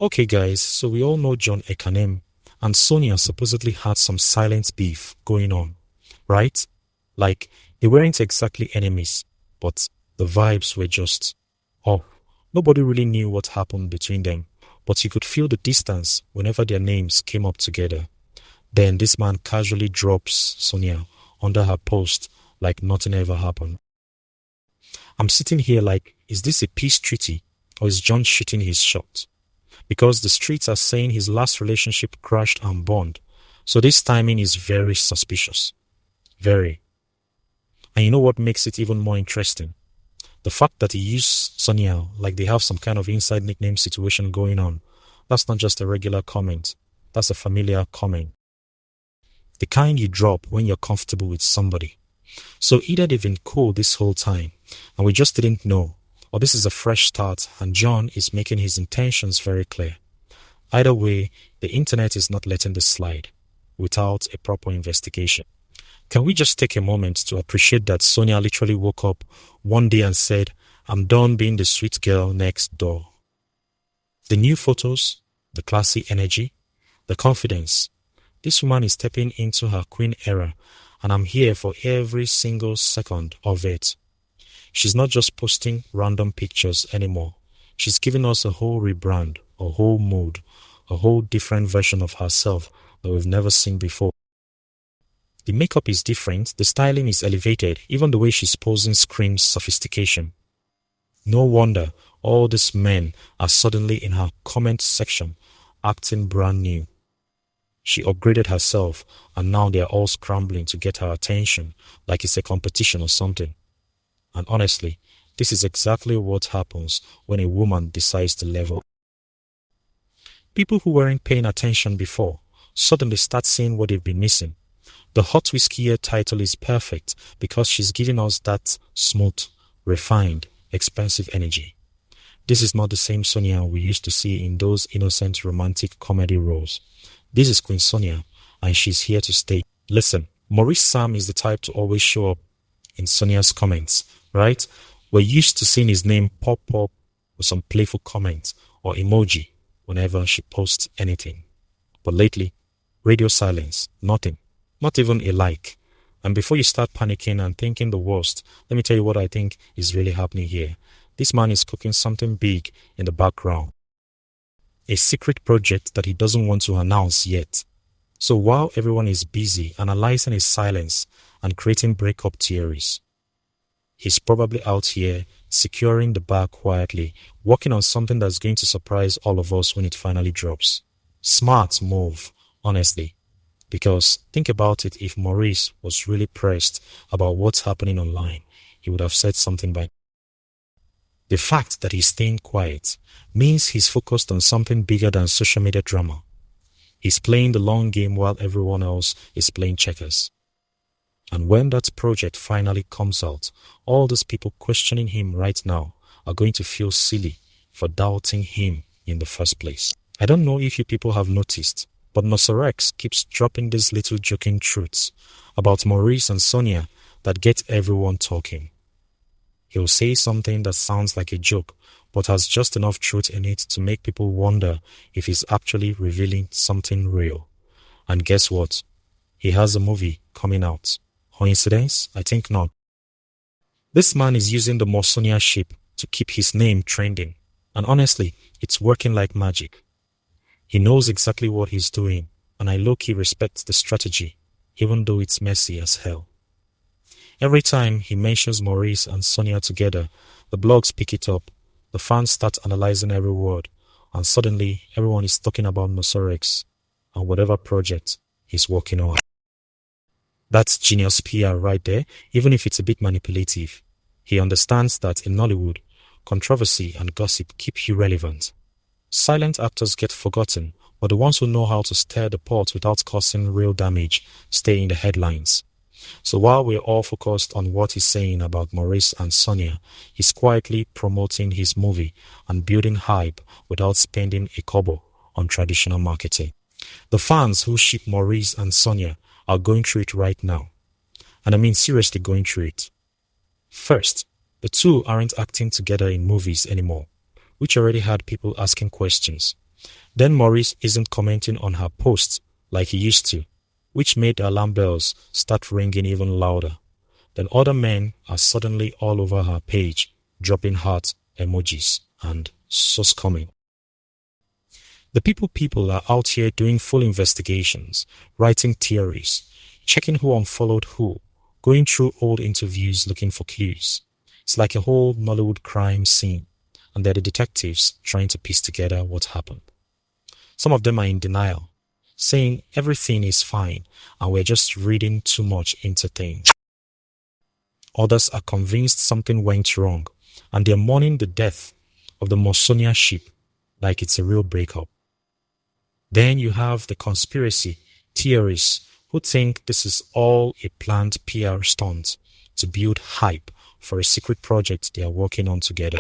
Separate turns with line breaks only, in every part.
Okay, guys, so we all know John Ekanem and Sonia supposedly had some silent beef going on, right? Like, they weren't exactly enemies, but the vibes were just off. Nobody really knew what happened between them, but you could feel the distance whenever their names came up together. Then this man casually drops Sonia under her post like nothing ever happened. I'm sitting here like, is this a peace treaty or is John shooting his shot? Because the streets are saying his last relationship crashed and burned. So this timing is very suspicious. Very. And you know what makes it even more interesting? The fact that he used Sonia like they have some kind of inside nickname situation going on. That's not just a regular comment. That's a familiar comment. The kind you drop when you're comfortable with somebody. So either they've been cool this whole time and we just didn't know, or this is a fresh start and John is making his intentions very clear. Either way, the internet is not letting this slide without a proper investigation. Can we just take a moment to appreciate that Sonia literally woke up one day and said, I'm done being the sweet girl next door. The new photos, the classy energy, the confidence. This woman is stepping into her queen era and I'm here for every single second of it. She's not just posting random pictures anymore. She's giving us a whole rebrand, a whole mood, a whole different version of herself that we've never seen before. The makeup is different, the styling is elevated, even the way she's posing screams sophistication. No wonder all these men are suddenly in her comment section, acting brand new. She upgraded herself and now they're all scrambling to get her attention like it's a competition or something. And honestly, this is exactly what happens when a woman decides to level. People who weren't paying attention before suddenly start seeing what they've been missing. The Hot Whiskier title is perfect because she's giving us that smooth, refined, expensive energy. This is not the same Sonia we used to see in those innocent romantic comedy roles. This is Queen Sonia, and she's here to stay. Listen, Maurice Sam is the type to always show up in Sonia's comments, right? We're used to seeing his name pop up with some playful comment or emoji whenever she posts anything. But lately, radio silence, nothing. Not even a like. And before you start panicking and thinking the worst, let me tell you what I think is really happening here. This man is cooking something big in the background. A secret project that he doesn't want to announce yet. So while everyone is busy analyzing his silence and creating breakup theories, he's probably out here securing the bag quietly, working on something that's going to surprise all of us when it finally drops. Smart move, honestly. Because think about it, if Maurice was really pressed about what's happening online, he would have said something by now. The fact that he's staying quiet means he's focused on something bigger than social media drama. He's playing the long game while everyone else is playing checkers. And when that project finally comes out, all those people questioning him right now are going to feel silly for doubting him in the first place. I don't know if you people have noticed, but Nasarex keeps dropping these little joking truths about Maurice and Sonia that get everyone talking. He'll say something that sounds like a joke, but has just enough truth in it to make people wonder if he's actually revealing something real. And guess what? He has a movie coming out. Coincidence? I think not. This man is using the Sonia ship to keep his name trending. And honestly, it's working like magic. He knows exactly what he's doing, and I low-key respect the strategy, even though it's messy as hell. Every time he mentions Maurice and Sonia together, the blogs pick it up, the fans start analyzing every word, and suddenly everyone is talking about Nasarex and whatever project he's working on. That's genius PR right there, even if it's a bit manipulative. He understands that in Nollywood, controversy and gossip keep you relevant. Silent actors get forgotten, but the ones who know how to stir the pot without causing real damage stay in the headlines. So while we're all focused on what he's saying about Maurice and Sonia, he's quietly promoting his movie and building hype without spending a kobo on traditional marketing. The fans who ship Maurice and Sonia are going through it right now. And I mean seriously going through it. First, the two aren't acting together in movies anymore, which already had people asking questions. Then Maurice isn't commenting on her posts like he used to, which made the alarm bells start ringing even louder. Then other men are suddenly all over her page, dropping heart emojis and sus coming. The people are out here doing full investigations, writing theories, checking who unfollowed who, going through old interviews looking for clues. It's like a whole Nollywood crime scene, and they're the detectives trying to piece together what happened. Some of them are in denial, saying everything is fine and we're just reading too much into things. Others are convinced something went wrong, and they're mourning the death of the Sonia ship like it's a real breakup. Then you have the conspiracy theorists who think this is all a planned PR stunt to build hype for a secret project they are working on together.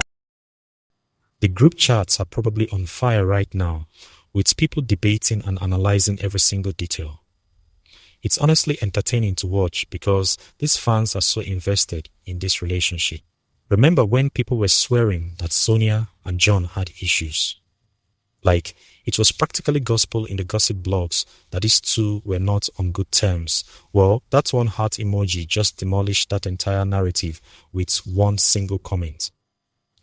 The group chats are probably on fire right now, with people debating and analyzing every single detail. It's honestly entertaining to watch because these fans are so invested in this relationship. Remember when people were swearing that Sonia and John had issues? Like, it was practically gospel in the gossip blogs that these two were not on good terms. Well, that one heart emoji just demolished that entire narrative with one single comment.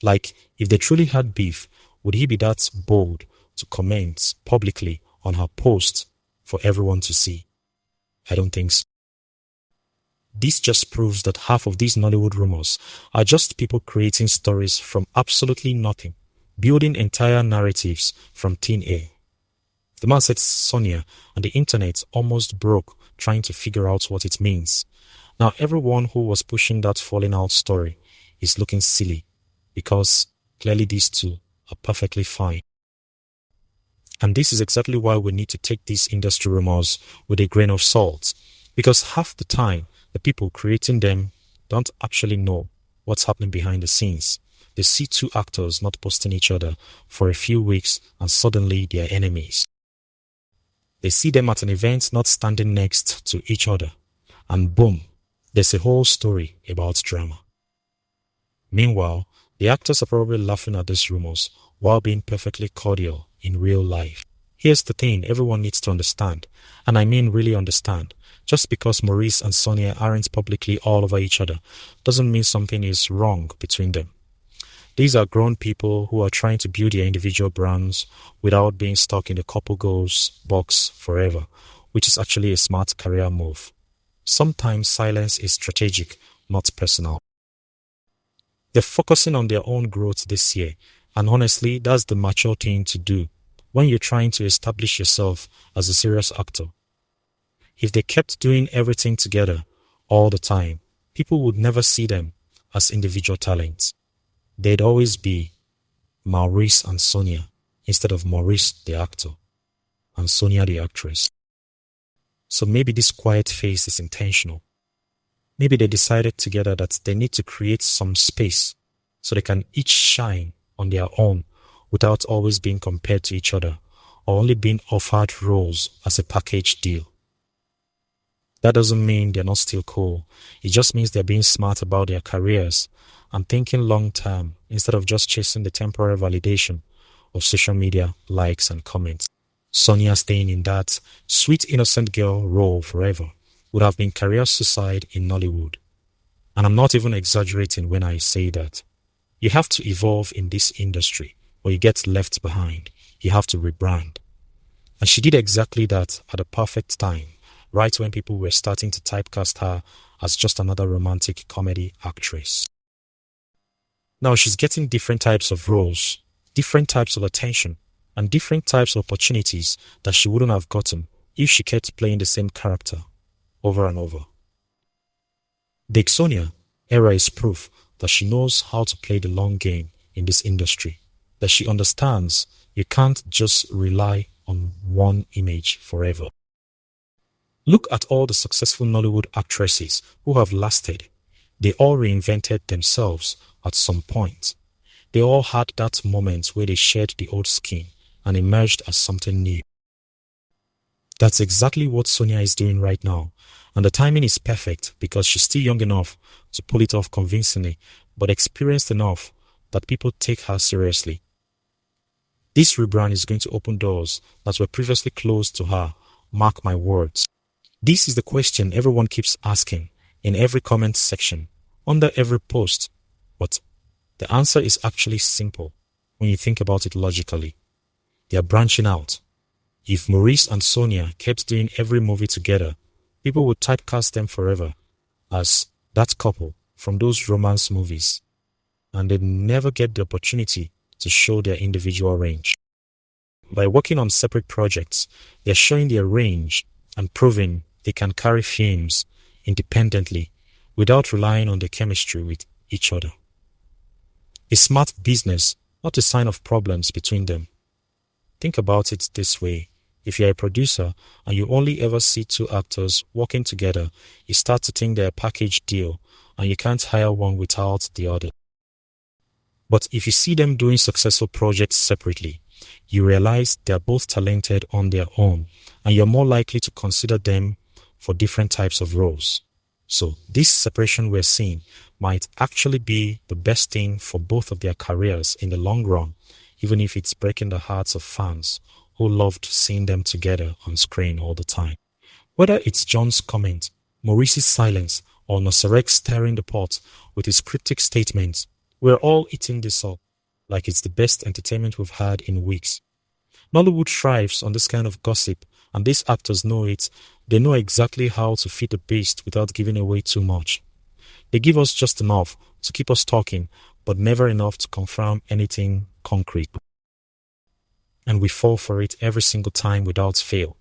Like, if they truly had beef, would he be that bold to comment publicly on her post for everyone to see? I don't think so. This just proves that half of these Nollywood rumors are just people creating stories from absolutely nothing, building entire narratives from thin air. The man said Sonia, and the internet almost broke trying to figure out what it means. Now everyone who was pushing that falling out story is looking silly because clearly these two are perfectly fine. And this is exactly why we need to take these industry rumors with a grain of salt, because half the time the people creating them don't actually know what's happening behind the scenes. They see two actors not posting each other for a few weeks and suddenly they are enemies. They see them at an event not standing next to each other, and boom, there's a whole story about drama. Meanwhile, the actors are probably laughing at these rumors while being perfectly cordial in real life. Here's the thing everyone needs to understand, and I mean really understand. Just because Maurice and Sonia aren't publicly all over each other doesn't mean something is wrong between them. These are grown people who are trying to build their individual brands without being stuck in the couple goals box forever, which is actually a smart career move. Sometimes silence is strategic, not personal. They're focusing on their own growth this year, and honestly, that's the mature thing to do when you're trying to establish yourself as a serious actor. If they kept doing everything together all the time, people would never see them as individual talents. They'd always be Maurice and Sonia instead of Maurice the actor and Sonia the actress. So maybe this quiet phase is intentional. Maybe they decided together that they need to create some space so they can each shine on their own without always being compared to each other or only being offered roles as a package deal. That doesn't mean they're not still cool. It just means they're being smart about their careers and thinking long term instead of just chasing the temporary validation of social media likes and comments. Sonia staying in that sweet innocent girl role forever would have been career suicide in Nollywood. And I'm not even exaggerating when I say that. You have to evolve in this industry or you get left behind. You have to rebrand. And she did exactly that at the perfect time, right when people were starting to typecast her as just another romantic comedy actress. Now she's getting different types of roles, different types of attention, and different types of opportunities that she wouldn't have gotten if she kept playing the same character over and over. The Sonia era is proof that she knows how to play the long game in this industry, that she understands you can't just rely on one image forever. Look at all the successful Nollywood actresses who have lasted. They all reinvented themselves at some point. They all had that moment where they shed the old skin and emerged as something new. That's exactly what Sonia is doing right now, and the timing is perfect because she's still young enough to pull it off convincingly, but experienced enough that people take her seriously. This rebrand is going to open doors that were previously closed to her. Mark my words. This is the question everyone keeps asking in every comment section, under every post. But the answer is actually simple when you think about it logically. They are branching out. If Maurice and Sonia kept doing every movie together, people would typecast them forever as that couple from those romance movies, and they'd never get the opportunity to show their individual range. By working on separate projects, they're showing their range and proving they can carry films independently without relying on the chemistry with each other. A smart business, not a sign of problems between them. Think about it this way. If you're a producer and you only ever see two actors working together, you start to think they're a package deal and you can't hire one without the other. But if you see them doing successful projects separately, you realize they're both talented on their own and you're more likely to consider them for different types of roles. So this separation we're seeing might actually be the best thing for both of their careers in the long run, even if it's breaking the hearts of fans who loved seeing them together on screen all the time. Whether it's John's comment, Maurice's silence, or Nasarex stirring the pot with his cryptic statements, we're all eating this up like it's the best entertainment we've had in weeks. Nollywood thrives on this kind of gossip, and these actors know it. They know exactly how to feed the beast without giving away too much. They give us just enough to keep us talking, but never enough to confirm anything concrete. And we fall for it every single time without fail.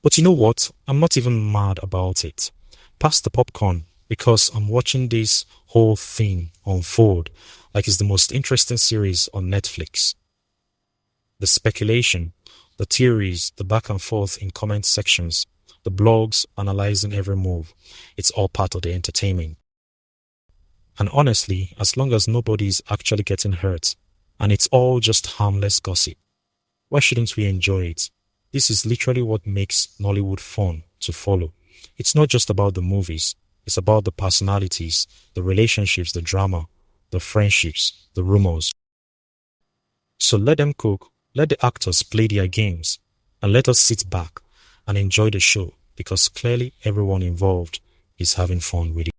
But you know what? I'm not even mad about it. Pass the popcorn, because I'm watching this whole thing unfold like it's the most interesting series on Netflix. The speculation, the theories, the back and forth in comment sections, the blogs analyzing every move, it's all part of the entertainment. And honestly, as long as nobody's actually getting hurt, and it's all just harmless gossip, why shouldn't we enjoy it? This is literally what makes Nollywood fun to follow. It's not just about the movies. It's about the personalities, the relationships, the drama, the friendships, the rumors. So let them cook, let the actors play their games, and let us sit back and enjoy the show, because clearly everyone involved is having fun with it.